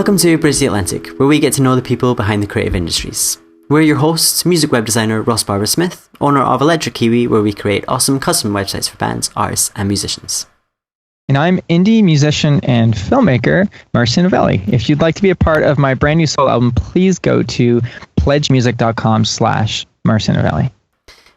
Welcome to Bridge the Atlantic, where we get to know the people behind the creative industries. We're your hosts, music web designer Ross Barber-Smith, owner of Electric Kiwi, where we create awesome custom websites for bands, artists, and musicians. And I'm indie musician and filmmaker Marcin Novelli. If you'd like to be a part of my brand new solo album, please go to pledgemusic.com/Marcin Novelli.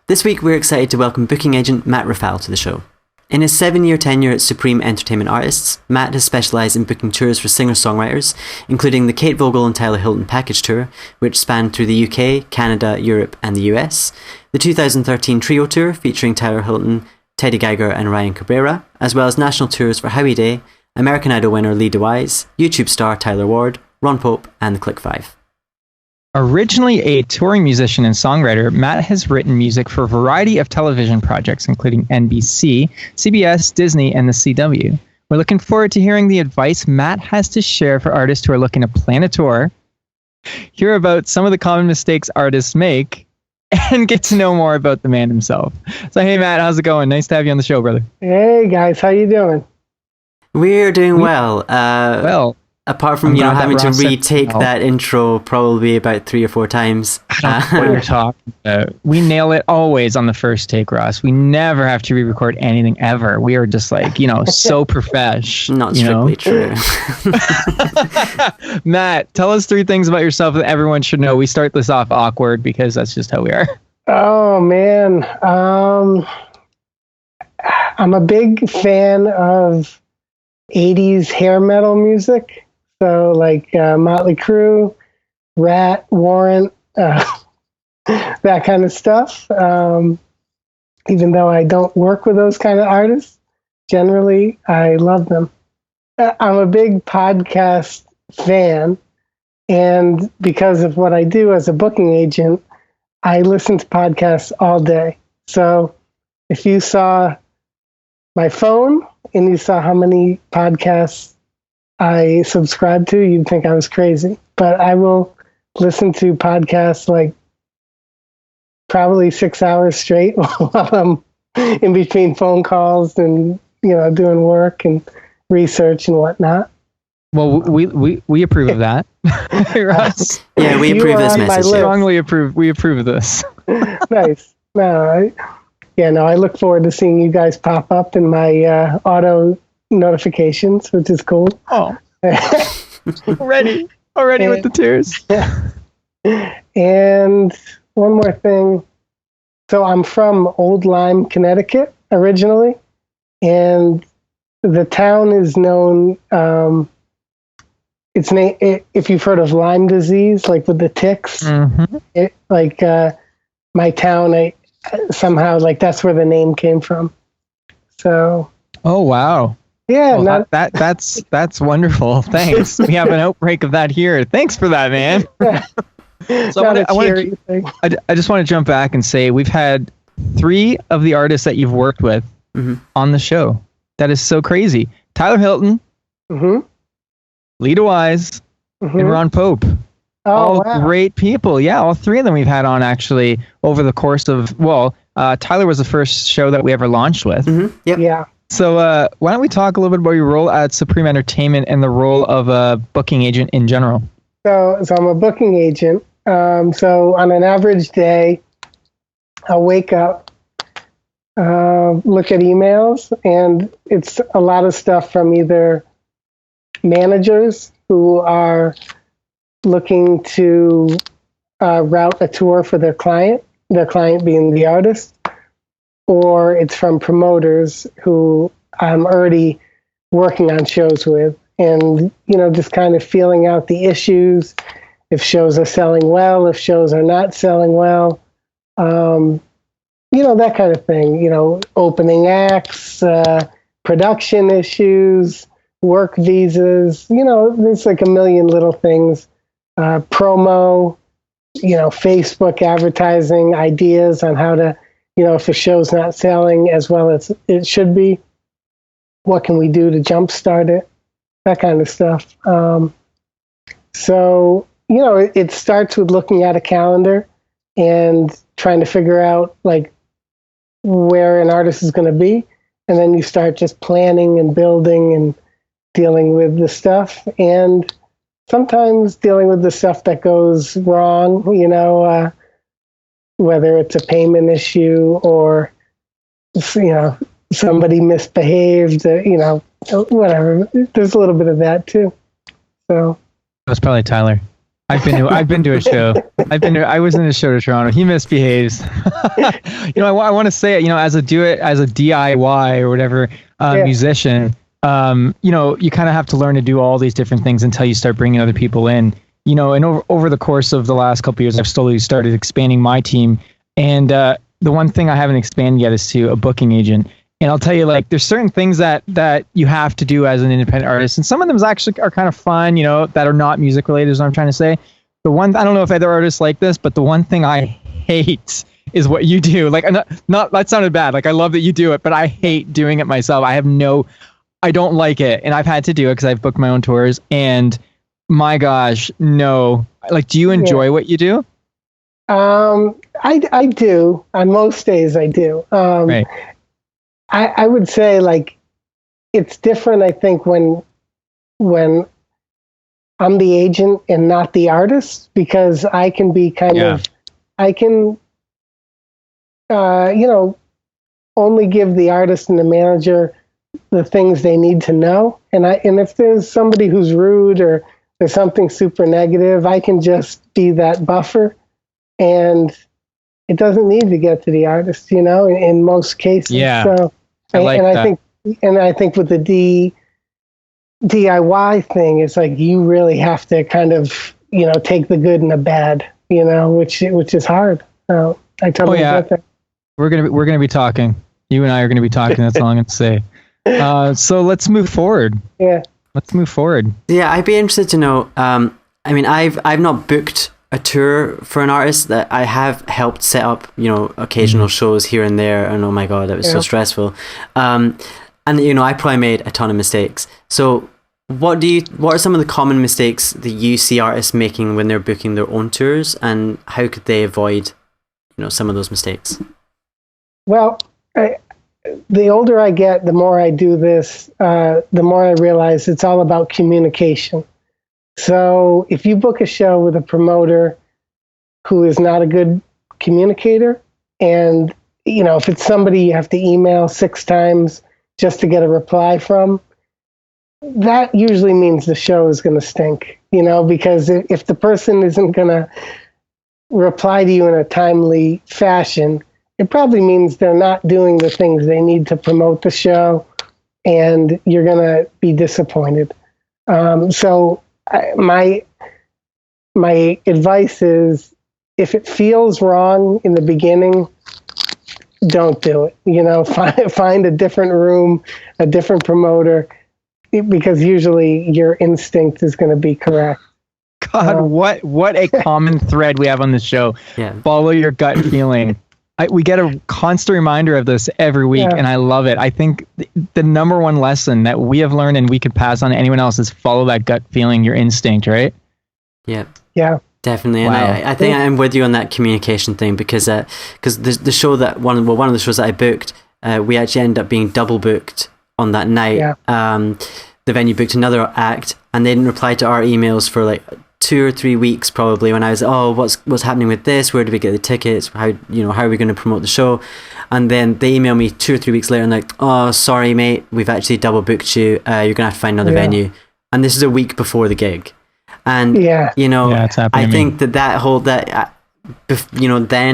This week, we're excited to welcome booking agent Matt Rafal to the show. In his 7-year tenure at Supreme Entertainment Artists, Matt has specialised in booking tours for singer-songwriters, including the Kate Voegele and Tyler Hilton package tour, which spanned through the UK, Canada, Europe and the US, the 2013 trio tour featuring Tyler Hilton, Geiger and Ryan Cabrera, as well as national tours for Howie Day, American Idol winner Lee DeWyze, YouTube star Tyler Ward, Ron Pope and the Click Five. Originally a touring musician and songwriter, Matt has written music for a variety of television projects, including NBC, CBS, Disney, and the CW. We're looking forward to hearing the advice Matt has to share for artists who are looking to plan a tour, hear about some of the common mistakes artists make, and get to know more about the man himself. So, hey, Matt, how's it going? Nice to have you on the show, brother. Hey, guys. How you doing? We're doing well. Apart from, having to retake that intro probably about 3 or 4 times. I don't know what you're talking about. We nail it always on the first take, Ross. We never have to re-record anything ever. We are just like, so profesh. Not strictly true. Matt, tell us 3 things about yourself that everyone should know. We start this off awkward because that's just how we are. Oh, man. I'm a big fan of 80s hair metal music. So like Motley Crue, Rat, Warrant, that kind of stuff. Even though I don't work with those kind of artists, generally I love them. I'm a big podcast fan, and because of what I do as a booking agent, I listen to podcasts all day. So if you saw my phone and you saw how many podcasts I subscribe to, you'd think I was crazy. But I will listen to podcasts like probably 6 hours straight while I'm in between phone calls and, doing work and research and whatnot. Well, we approve of that. Ross. Yeah, we approve this message. Strongly approve. We approve of this. Nice. No, I look forward to seeing you guys pop up in my auto notifications, which is cool. Oh, already with the tears. And one more thing. So I'm from Old Lyme, Connecticut originally, and the town is known. If you've heard of Lyme disease, like with the ticks, my town, somehow that's where the name came from. So. Oh wow. Yeah, well, that's wonderful. Thanks. We have an outbreak of that here. Thanks for that, man. So I just want to jump back and say we've had 3 of the artists that you've worked with on the show. That is so crazy. Tyler Hilton, Lee DeWyze, and Ron Pope. All great people. Yeah, all 3 of them we've had on actually over the course of, Tyler was the first show that we ever launched with. Yep. Yeah. So why don't we talk a little bit about your role at Supreme Entertainment and the role of a booking agent in general? So I'm a booking agent. So on an average day, I'll wake up, look at emails, and it's a lot of stuff from either managers who are looking to route a tour for their client being the artist, or it's from promoters who I'm already working on shows with, and, just kind of feeling out the issues, if shows are selling well, if shows are not selling well, that kind of thing, opening acts, production issues, work visas, there's like a million little things, promo, Facebook advertising, ideas on how to, if a show's not selling as well as it should be, what can we do to jumpstart it? That kind of stuff. So, it starts with looking at a calendar and trying to figure out where an artist is going to be. And then you start just planning and building and dealing with the stuff. And sometimes dealing with the stuff that goes wrong, whether it's a payment issue or, somebody misbehaved, whatever. There's a little bit of that too. So that's probably Tyler. I've been to a show. I was in a show to Toronto. He misbehaves. I want to say it, as a DIY or whatever musician, you kind of have to learn to do all these different things until you start bringing other people in, and over the course of the last couple of years, I've slowly started expanding my team. And the one thing I haven't expanded yet is to a booking agent. And I'll tell you, there's certain things that you have to do as an independent artist. And some of them actually are kind of fun, that are not music related, is what I'm trying to say. I don't know if other artists like this, but the one thing I hate is what you do. Not that sounded bad. I love that you do it, but I hate doing it myself. I don't like it. And I've had to do it because I've booked my own tours. And my gosh, no. Do you enjoy what you do? I do. On most days I do. Right. I would say it's different, I think, when I'm the agent and not the artist, because I can be only give the artist and the manager the things they need to know. And if there's somebody who's rude or there's something super negative, I can just be that buffer, and it doesn't need to get to the artist, in most cases. Yeah. So, I think with the DIY thing, it's you really have to kind of, take the good and the bad, which is hard. So I totally get that. We're gonna be talking. You and I are gonna be talking. That's all I'm gonna say. So let's move forward. Yeah. Let's move forward. Yeah, I'd be interested to know. I've not booked a tour for an artist. That I have helped set up, occasional shows here and there, and oh my god, that was so stressful. And I probably made a ton of mistakes. So what are some of the common mistakes that you see artists making when they're booking their own tours, and how could they avoid some of those mistakes? Well, the older I get, the more I do this, the more I realize it's all about communication. So if you book a show with a promoter who is not a good communicator, and, if it's somebody you have to email 6 times just to get a reply from, that usually means the show is going to stink, because if the person isn't going to reply to you in a timely fashion, it probably means they're not doing the things they need to promote the show, and you're going to be disappointed. So my advice is, if it feels wrong in the beginning, don't do it. Find a different room, a different promoter, because usually your instinct is going to be correct. God, what a common thread we have on this show. Yeah. Follow your gut feeling. We get a constant reminder of this every week, and I love it. I think the number one lesson that we have learned and we could pass on to anyone else is follow that gut feeling, your instinct, right? Yeah. Yeah. Definitely. And I think I'm with you on that communication thing, because the show that one of the shows that I booked, we actually ended up being double booked on that night. Yeah. The venue booked another act, and they didn't reply to our emails for 2 or 3 weeks probably, when I was, what's happening with this? Where do we get the tickets? How are we going to promote the show? And then they email me 2 or 3 weeks later and oh, sorry mate, we've actually double booked you. You're gonna have to find another venue. And this is a week before the gig. And I think then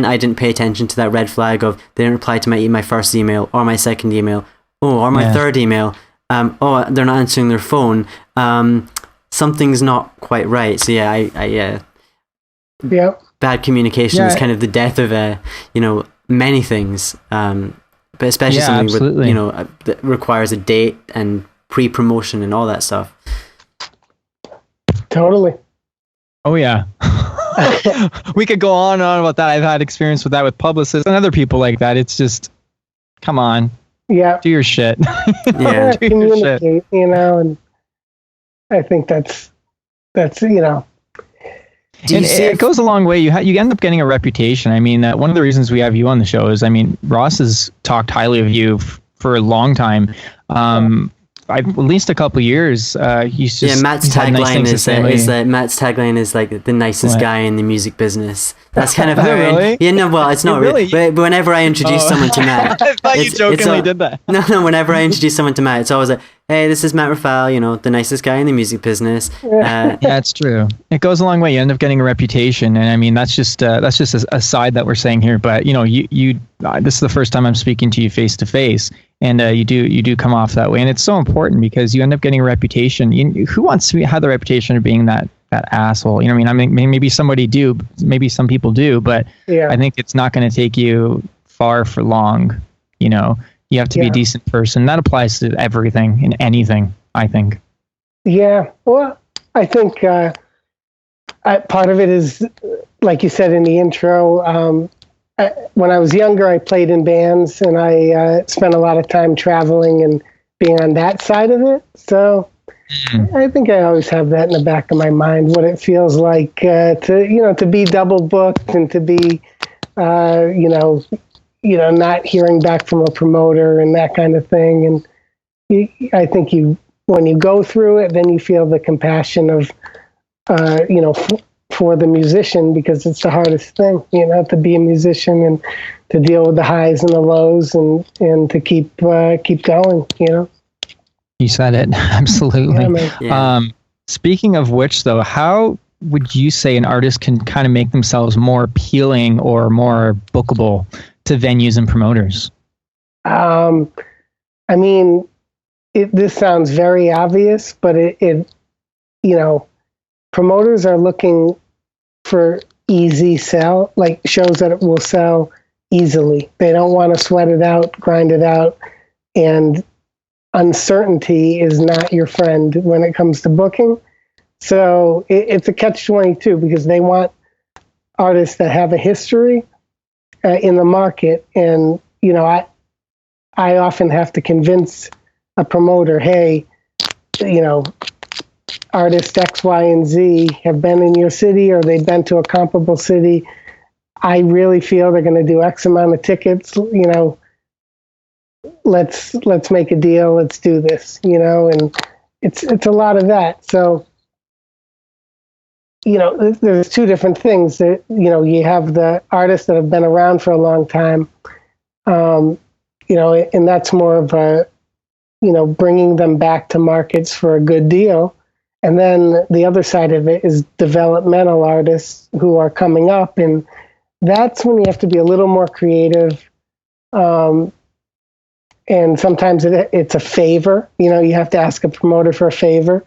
I didn't pay attention to that red flag of they didn't reply to my first email or my second email, or my third email. They're not answering their phone. Something's not quite right. So bad communication is kind of the death of many things, but especially something with, that requires a date and pre-promotion and all that stuff. Totally. Oh yeah. We could go on and on about that. I've had experience with that with publicists and other people like that. It's just, come on. Yeah. Do your shit. Yeah. Do your shit. And I think that's it goes a long way. You end up getting a reputation. I mean, one of the reasons we have you on the show is, Ross has talked highly of you for a long time. at least a couple years. Matt's tagline Matt's tagline is like the nicest guy in the music business. That's kind of how. Really? Well, it's not really. But whenever I introduce someone to Matt, I thought you jokingly did that. No. Whenever I introduce someone to Matt, it's always like, "Hey, this is Matt Rafal. The nicest guy in the music business." Yeah, it's true. It goes a long way. You end up getting a reputation, and I mean that's just a side that we're saying here. But you this is the first time I'm speaking to you face to face, and you do come off that way, and it's so important because you end up getting a reputation. Who wants to have the reputation of being that asshole? I mean, maybe somebody do, maybe some people do, but I think it's not going to take you far for long. You have to be a decent person. That applies to everything and anything, I think. Yeah. Well, I think part of it is, like you said in the intro, when I was younger, I played in bands and I spent a lot of time traveling and being on that side of it. So I think I always have that in the back of my mind, what it feels like to be double booked and to be, not hearing back from a promoter and that kind of thing. And I think when you go through it, then you feel the compassion of, for the musician, because it's the hardest thing, to be a musician and to deal with the highs and the lows and to keep going, You said it. Absolutely. Yeah. Speaking of which, though, how would you say an artist can kind of make themselves more appealing or more bookable to venues and promoters? I mean, this sounds very obvious, but promoters are looking for easy sell, like shows that will sell easily. They don't want to sweat it out, grind it out, and uncertainty is not your friend when it comes to booking. So it's a catch-22 because they want artists that have a history in the market. And, I often have to convince a promoter, hey, artists X, Y, and Z have been in your city or they've been to a comparable city. I really feel they're going to do X amount of tickets, let's make a deal. Let's do this, and it's a lot of that. So, there's two different things that, you have the artists that have been around for a long time, and that's more of a, bringing them back to markets for a good deal. And then the other side of it is developmental artists who are coming up. And that's when you have to be a little more creative. And sometimes it's a favor. You have to ask a promoter for a favor.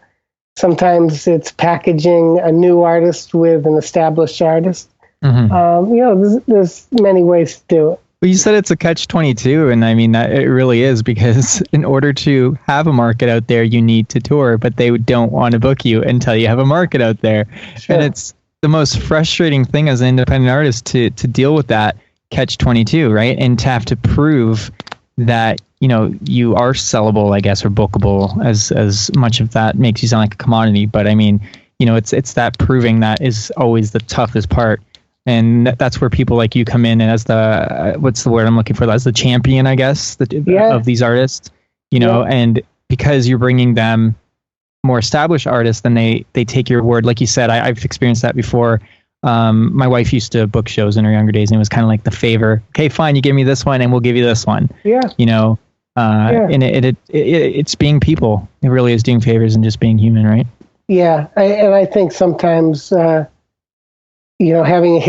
Sometimes it's packaging a new artist with an established artist. Mm-hmm. There's many ways to do it. Well, you said it's a catch-22, and I mean, that it really is, because in order to have a market out there, you need to tour, but they don't want to book you until you have a market out there. Sure. And it's the most frustrating thing as an independent artist to deal with that catch-22, right? And to have to prove that, you are sellable, I guess, or bookable, as much of that makes you sound like a commodity. But I mean, it's that proving that is always the toughest part. And that's where people like you come in, and as the what's the word I'm looking for? As the champion, I guess, of these artists, and because you're bringing them more established artists, then they take your word. Like you said, I've experienced that before. My wife used to book shows in her younger days, and it was kind of like the favor. Okay, fine, you give me this one, and we'll give you this one. Yeah. And it's being people. It really is doing favors and just being human, right? Yeah, I think sometimes. Having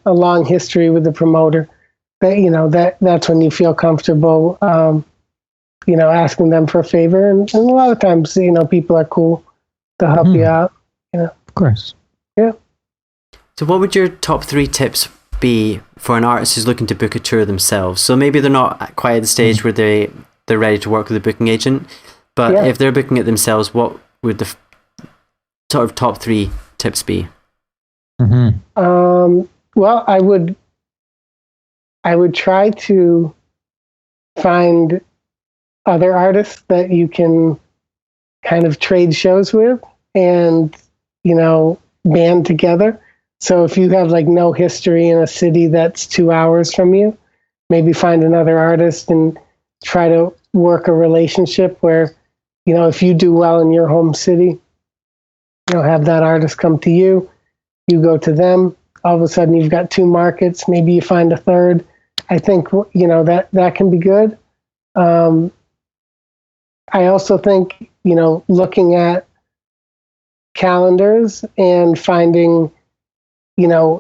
a long history with the promoter, that's when you feel comfortable, asking them for a favor. And a lot of times, people are cool to help you out, Of course. Yeah. So what would your top 3 tips be for an artist who's looking to book a tour themselves? So maybe they're not quite at the stage where they're ready to work with a booking agent, but if they're booking it themselves, what would the sort of top 3 tips be? Mm-hmm. Well, I would try to find other artists that you can kind of trade shows with and, band together. So if you have like no history in a city that's 2 hours from you, maybe find another artist and try to work a relationship where, if you do well in your home city, have that artist come to you, you go to them. All of a sudden, you've got 2 markets. Maybe you find a third. I think that can be good. I also think looking at calendars and finding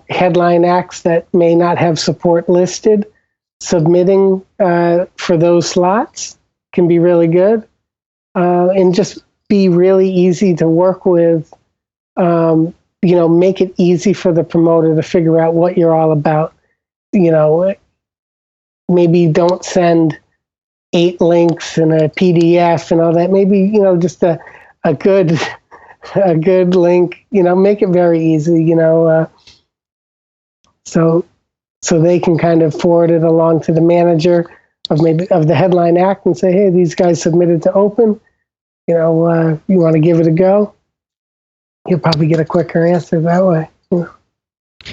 headline acts that may not have support listed, submitting for those slots can be really good, and just be really easy to work with. Make it easy for the promoter to figure out what you're all about. Maybe don't send 8 links and a PDF and all that. Maybe, just a good link, make it very easy, so they can kind of forward it along to the manager of the headline act and say, hey, these guys submitted to open, you want to give it a go. You'll probably get a quicker answer that way.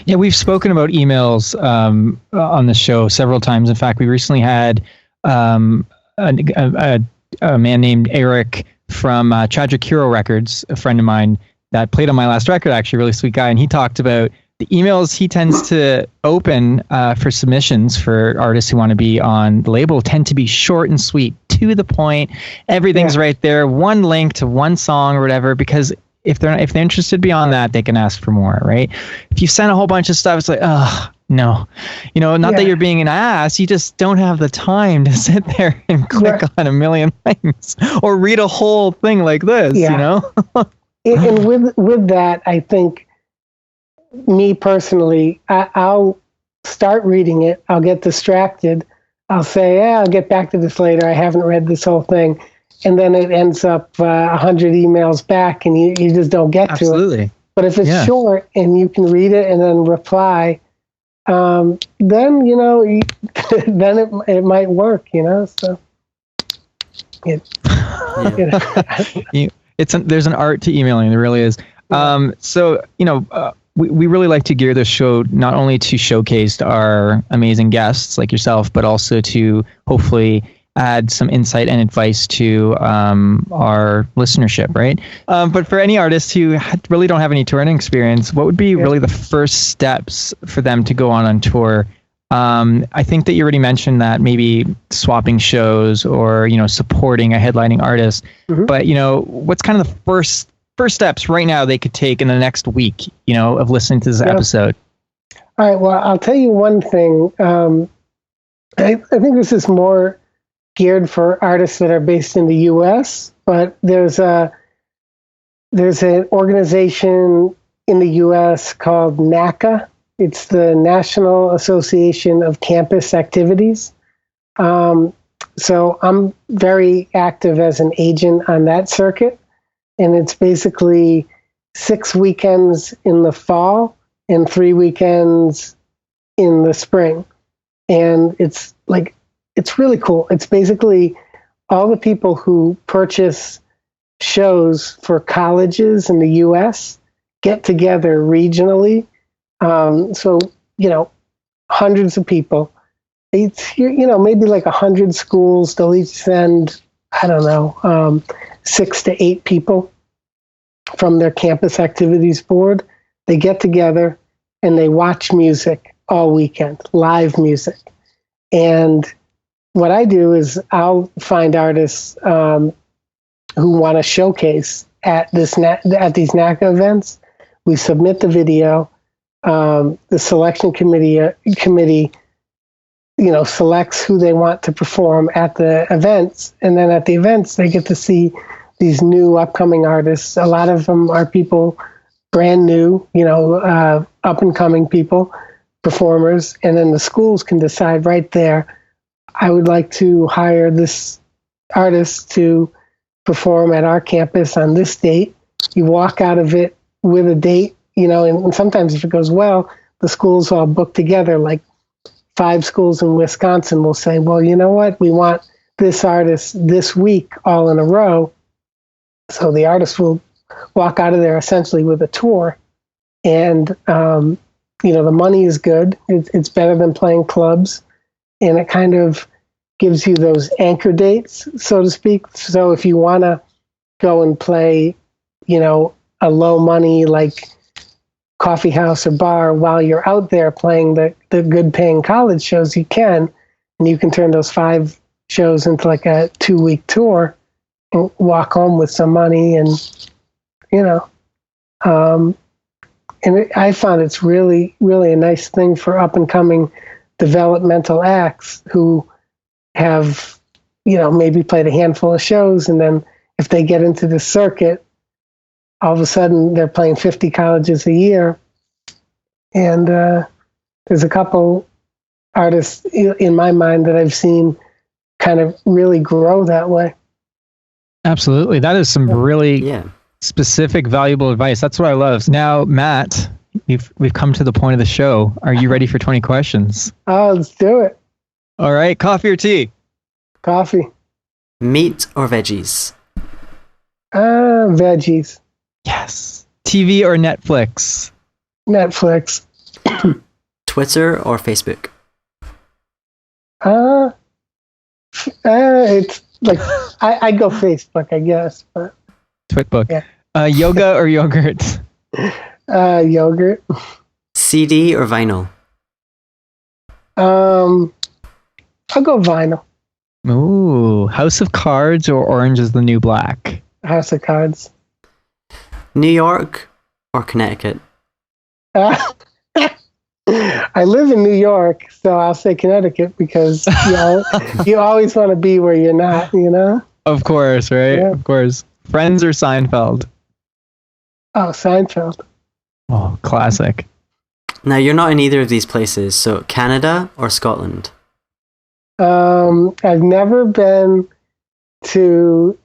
Yeah, we've spoken about emails on the show several times. In fact, we recently had a man named Eric from Tragic Hero Records, a friend of mine that played on my last record, actually, a really sweet guy, and he talked about the emails he tends to open for submissions for artists who want to be on the label tend to be short and sweet, to the point. Everything's right there, one link to one song or whatever, because if they're interested beyond that, they can ask for more, right? If you send a whole bunch of stuff, it's like, oh, no. Not that you're being an ass, you just don't have the time to sit there and click on a million things or read a whole thing like this, And with that, I think, me personally, I'll start reading it, I'll get distracted, I'll say, I'll get back to this later, I haven't read this whole thing. And then it ends up 100 emails back, and you just don't get to it. But if it's short and you can read it and then reply, then then it might work. So there's an art to emailing. There really is. We really like to gear this show not only to showcase our amazing guests like yourself, but also to hopefully add some insight and advice to our listenership, right? But for any artists who really don't have any touring experience, what would be really the first steps for them to go on tour? I think that you already mentioned that maybe swapping shows or, supporting a headlining artist. Mm-hmm. But, what's kind of the first steps right now they could take in the next week, of listening to this episode? All right. Well, I'll tell you one thing. I think this is more geared for artists that are based in the U.S., but there's an organization in the U.S. called NACA. It's the National Association of Campus Activities. So I'm very active as an agent on that circuit, and it's basically 6 weekends in the fall and 3 weekends in the spring. And it's really cool. It's basically all the people who purchase shows for colleges in the U.S. get together regionally. So, hundreds of people. It's, maybe like 100 schools. They'll each send, 6 to 8 people from their campus activities board. They get together and they watch music all weekend, live music. And what I do is I'll find artists who want to showcase at these NACA events. We submit the video. The selection committee, selects who they want to perform at the events, and then at the events they get to see these new upcoming artists. A lot of them are people brand new, up and coming people, performers, and then the schools can decide right there, I would like to hire this artist to perform at our campus on this date. You walk out of it with a date, and sometimes if it goes well, the schools all book together. Like 5 schools in Wisconsin will say, well, you know what? We want this artist this week all in a row. So the artist will walk out of there essentially with a tour. And, the money is good. It's better than playing clubs. And it kind of gives you those anchor dates, so to speak. So if you want to go and play, a low money like coffee house or bar while you're out there playing the good paying college shows, you can. And you can turn those 5 shows into like a 2-week tour and walk home with some money. And, I found it's really, really a nice thing for up and coming developmental acts who have, maybe played a handful of shows. And then if they get into the circuit, all of a sudden they're playing 50 colleges a year. And there's a couple artists in my mind that I've seen kind of really grow that way. Absolutely. That is some really specific, valuable advice. That's what I love. Now, Matt, we've come to the point of the show. Are you ready for 20 questions? Oh, let's do it. All right. Coffee or tea? Coffee. Meat or veggies? Veggies. Yes. TV or Netflix? Netflix. Twitter or Facebook? It's like I go Facebook, I guess. But Twitbook. Yeah. Yoga or yogurt? Yogurt. CD or vinyl? I'll go vinyl. Ooh, House of Cards or Orange is the New Black? House of Cards. New York or Connecticut? I live in New York, so I'll say Connecticut because you always want to be where you're not, Of course, right? Yeah. Of course. Friends or Seinfeld? Oh, Seinfeld. Oh, classic. Now, you're not in either of these places, so Canada or Scotland? I've never been to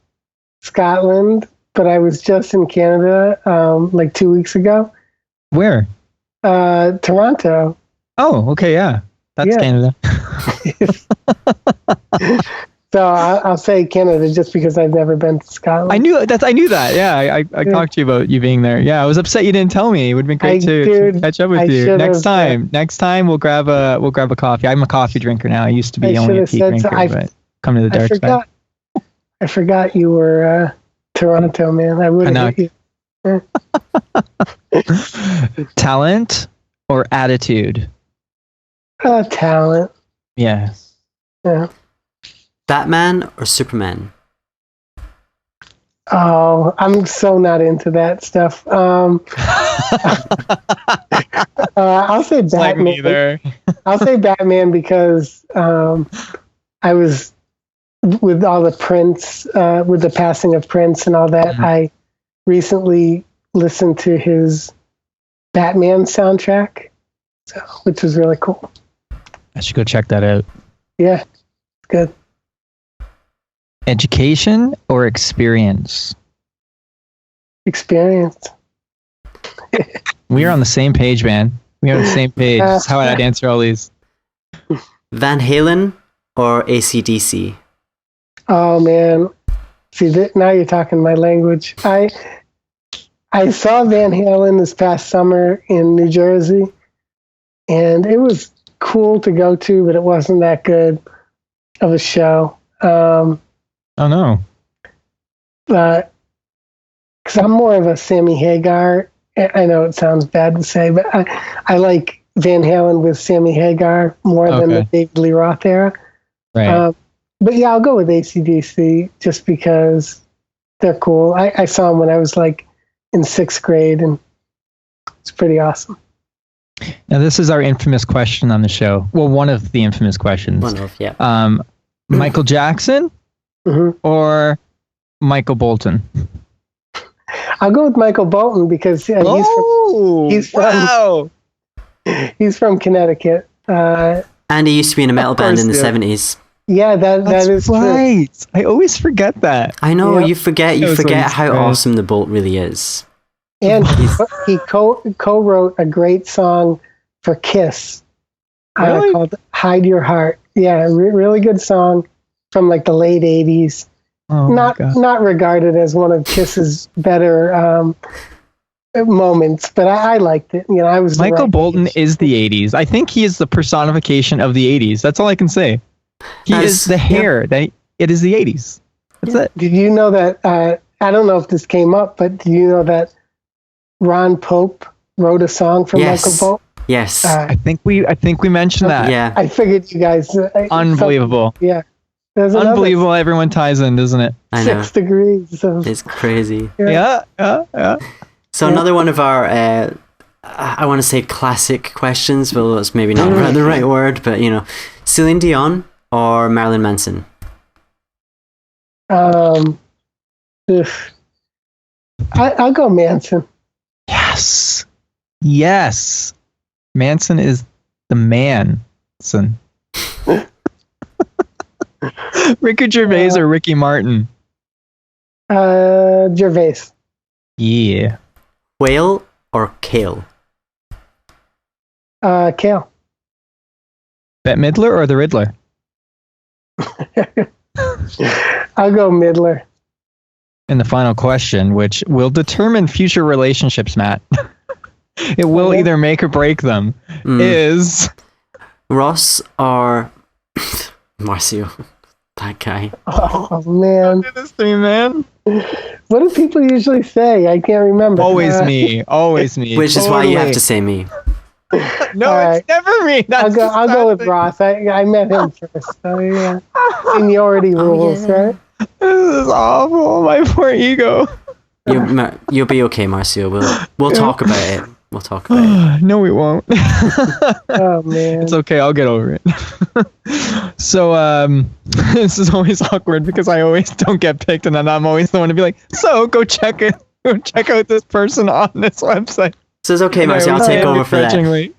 Scotland, but I was just in Canada like 2 weeks ago. Where? Toronto. Oh, okay, yeah. That's Canada. So I'll say Canada just because I've never been to Scotland. I knew that. Yeah, I talked to you about you being there. Yeah, I was upset you didn't tell me. It would have been great to catch up with you. Next time we'll grab a coffee. I'm a coffee drinker now. I used to be only a tea drinker, but come to the dark side. I forgot you were Toronto, man. I would have hit you. Talent or attitude? Talent. Yes. Yeah. Batman or Superman? Oh, I'm so not into that stuff. I'll say Batman. Like I'll say Batman because I was with all the Prince, with the passing of Prince and all that. Mm-hmm. I recently listened to his Batman soundtrack, which was really cool. I should go check that out. Yeah, good. Education or experience? Experience. We are on the same page, man. We are on the same page. That's how I'd answer all these. Van Halen or AC/DC? Oh, man. See, now you're talking my language. I saw Van Halen this past summer in New Jersey, and it was cool to go to, but it wasn't that good of a show. Oh, no. But because I'm more of a Sammy Hagar. I know it sounds bad to say, but I like Van Halen with Sammy Hagar more than the David Lee Roth era. Right. But yeah, I'll go with AC/DC just because they're cool. I saw them when I was like in 6th grade, and it's pretty awesome. Now, this is our infamous question on the show. Well, one of the infamous questions. One of, yeah. Michael Jackson or Michael Bolton? I'll go with Michael Bolton because he's from Connecticut. And he used to be in a metal band in the 70s. Yeah, that is right. True. I always forget that. I know, you forget how awesome the Bolt really is. And he co-wrote a great song for Kiss called Hide Your Heart. Yeah, really good song from like the late 80s. Oh, not regarded as one of Kiss's better moments, but I liked it. I was Michael Bolton is the 80s. I think he is the personification of the 80s. That's all I can say. He is the hair. It is the 80s. That's it. Did you know that I don't know if this came up, but do you know that Ron Pope wrote a song for Michael Pope? Yes. I think we mentioned that. Yeah. I figured you guys. Unbelievable. Yeah. Unbelievable. Everyone ties in, doesn't it? I know. 6 degrees. It's crazy. Yeah. So another one of our, I want to say classic questions. Well, that's maybe not the right word, but Celine Dion or Marilyn Manson? I'll go Manson. Yes. Manson is the Manson. Ricky Gervais or Ricky Martin? Gervais. Yeah. Whale or Kale? Kale. Bette Midler or the Riddler? I'll go Midler. And the final question, which will determine future relationships, Matt. It will either make or break them. Is Ross or Marcio? That guy. Oh man. This thing, man. What do people usually say? I can't remember. Always me. Which is why you have to say me. No, it's never me. I'll go with Ross. I met him first. So yeah. Seniority rules, right? This is awful. My poor ego. You'll be okay, Marcio. We'll talk about it. We'll talk about it. No, we won't. Oh man. It's okay. I'll get over it. So this is always awkward because I always don't get picked, and then I'm always the one to be like, "So go check it. Go check out this person on this website." So it's okay, Marcio. I'll take over for that. Okay,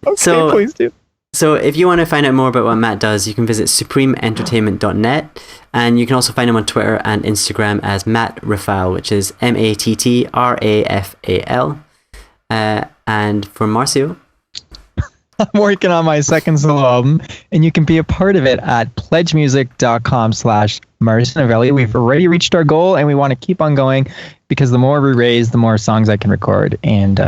please do. So if you want to find out more about what Matt does, you can visit supremeentertainment.net, and you can also find him on Twitter and Instagram as Matt Rafal, which is MattrAfal. And for Marcio, I'm working on my second solo album, and you can be a part of it at pledgemusic.com/Marcio. We've already reached our goal, and we want to keep on going because the more we raise, the more songs I can record and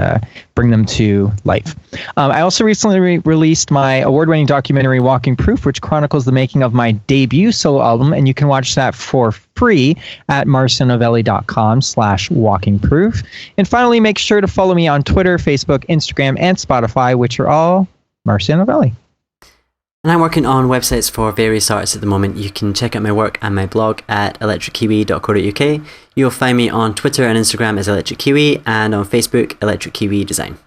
bring them to life. I also recently released my award-winning documentary, Walking Proof, which chronicles the making of my debut solo album, and you can watch that for free at marcionovelli.com/walkingproof. And finally, make sure to follow me on Twitter, Facebook, Instagram, and Spotify, which are all Marcio Novelli. And I'm working on websites for various artists at the moment. You can check out my work and my blog at electrickiwi.co.uk. You'll find me on Twitter and Instagram as Electric Kiwi, and on Facebook, Electric Kiwi Design.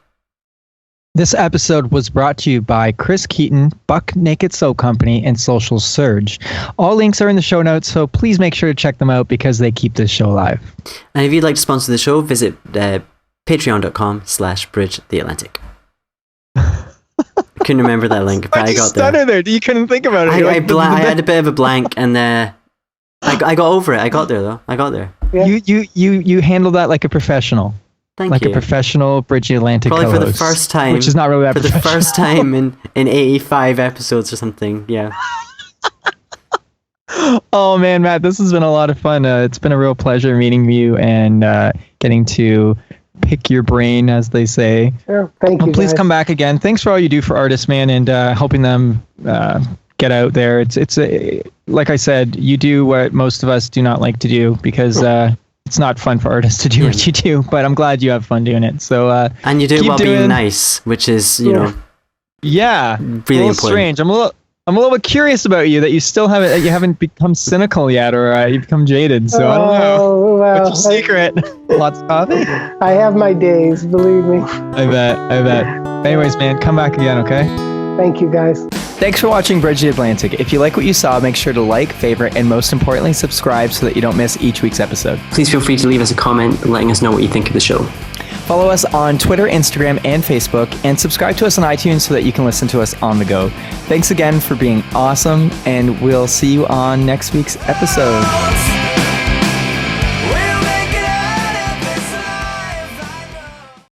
This episode was brought to you by Chris Keaton, Buck Naked Soap Company, and Social Surge. All links are in the show notes, so please make sure to check them out because they keep this show alive. And if you'd like to sponsor the show, visit patreon.com/bridgetheatlantic. I couldn't remember that link, but I got there. You couldn't think about it. I had a bit of a blank, and I got over it. I got there though. I got there. Yeah. You handled that like a professional. Thank you. A professional Bridge Atlantic Probably co-host, for the first time. which is not really that for the first time in 85 episodes or something. Yeah. Oh man, Matt, this has been a lot of fun. It's been a real pleasure meeting you and getting to pick your brain, as they say. Sure. Thank you. Please come back again. Thanks for all you do for artists, man, and helping them get out there. It's like I said, you do what most of us do not like to do because it's not fun for artists to do what you do. But I'm glad you have fun doing it. So and you do it while being nice, which is really really important. Strange. I'm a little bit curious about you that you still haven't become cynical yet, or you've become jaded. So I don't know. Well, what's your secret? Lots of coffee? I have my days, believe me. I bet. Anyways, man, come back again, okay? Thank you, guys. Thanks for watching Bridge the Atlantic. If you like what you saw, make sure to like, favorite, and most importantly, subscribe so that you don't miss each week's episode. Please feel free to leave us a comment letting us know what you think of the show. Follow us on Twitter, Instagram, and Facebook, and subscribe to us on iTunes so that you can listen to us on the go. Thanks again for being awesome, and we'll see you on next week's episode.